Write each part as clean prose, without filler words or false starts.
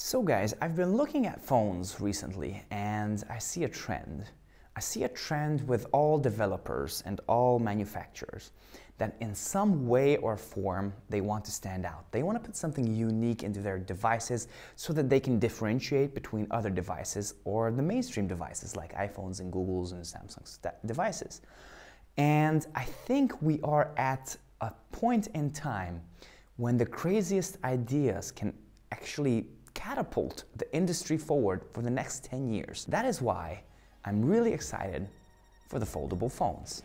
So guys, I've been looking at phones recently and I see a trend. I see a trend with all developers and all manufacturers that in some way or form they want to stand out. They want to put something unique into their devices so that they can differentiate between other devices or the mainstream devices like iPhones and Google's and Samsung's devices. And I think we are at a point in time when the craziest ideas can actually catapult the industry forward for the next 10 years. That is why I'm really excited for the foldable phones.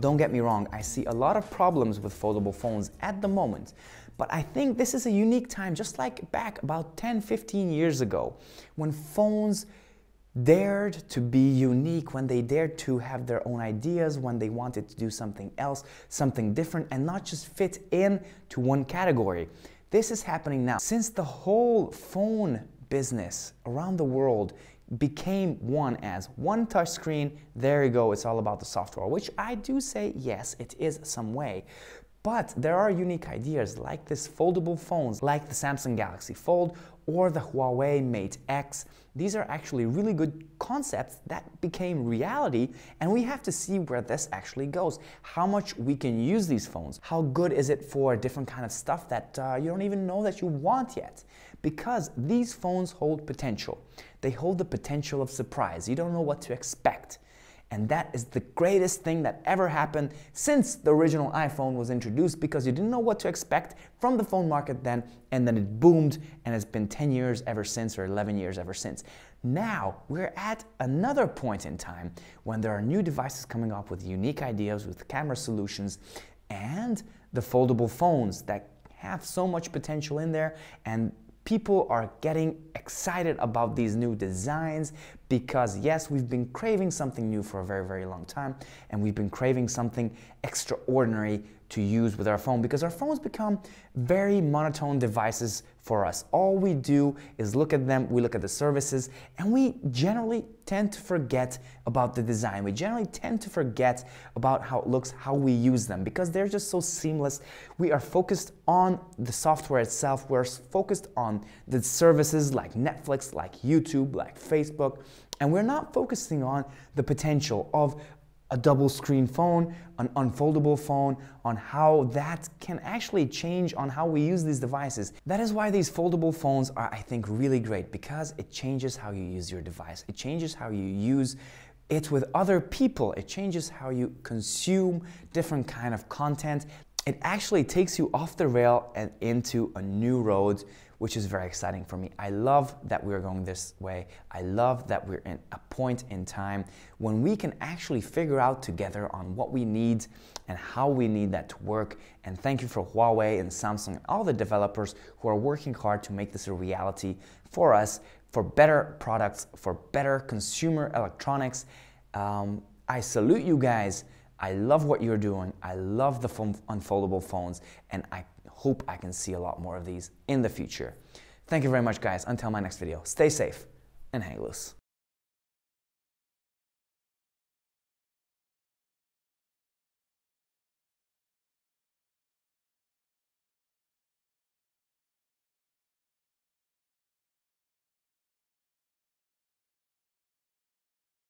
Don't get me wrong, I see a lot of problems with foldable phones at the moment, but I think this is a unique time, just like back about 10-15 years ago, when phones dared to be unique, when they dared to have their own ideas, when they wanted to do something else, something different, and not just fit in to one category. This is happening now. Since the whole phone business around the world became one touchscreen, there you go, it's all about the software, which I do say, yes, it is some way. But there are unique ideas like this foldable phones, like the Samsung Galaxy Fold or the Huawei Mate X. These are actually really good concepts that became reality, and we have to see where this actually goes. How much we can use these phones. How good is it for different kind of stuff that you don't even know that you want yet? Because these phones hold potential. They hold the potential of surprise. You don't know what to expect. And that is the greatest thing that ever happened since the original iPhone was introduced, because you didn't know what to expect from the phone market then, and then it boomed, and it's been 10 years ever since, or 11 years ever since. Now we're at another point in time when there are new devices coming up with unique ideas, with camera solutions, and the foldable phones that have so much potential in there, and people are getting excited about these new designs because yes, we've been craving something new for a very, very long time, and we've been craving something extraordinary to use with our phone because our phones become very monotone devices for us. All we do is look at them, we look at the services, and we generally tend to forget about the design. We generally tend to forget about how it looks, how we use them, because they're just so seamless. We are focused on the software itself. We're focused on the services like Netflix, like YouTube, like Facebook, and we're not focusing on the potential of a double screen phone, an unfoldable phone, on how that can actually change on how we use these devices. That is why these foldable phones are, I think, really great, because it changes how you use your device. It changes how you use it with other people. It changes how you consume different kind of content. It actually takes you off the rail and into a new road, which is very exciting for me. I love that we're going this way. I love that we're in a point in time when we can actually figure out together on what we need and how we need that to work. And thank you for Huawei and Samsung and all the developers who are working hard to make this a reality for us, for better products, for better consumer electronics. I salute you guys. I love what you're doing. I love the unfoldable phones, and I hope I can see a lot more of these in the future. Thank you very much, guys. Until my next video, stay safe and hang loose.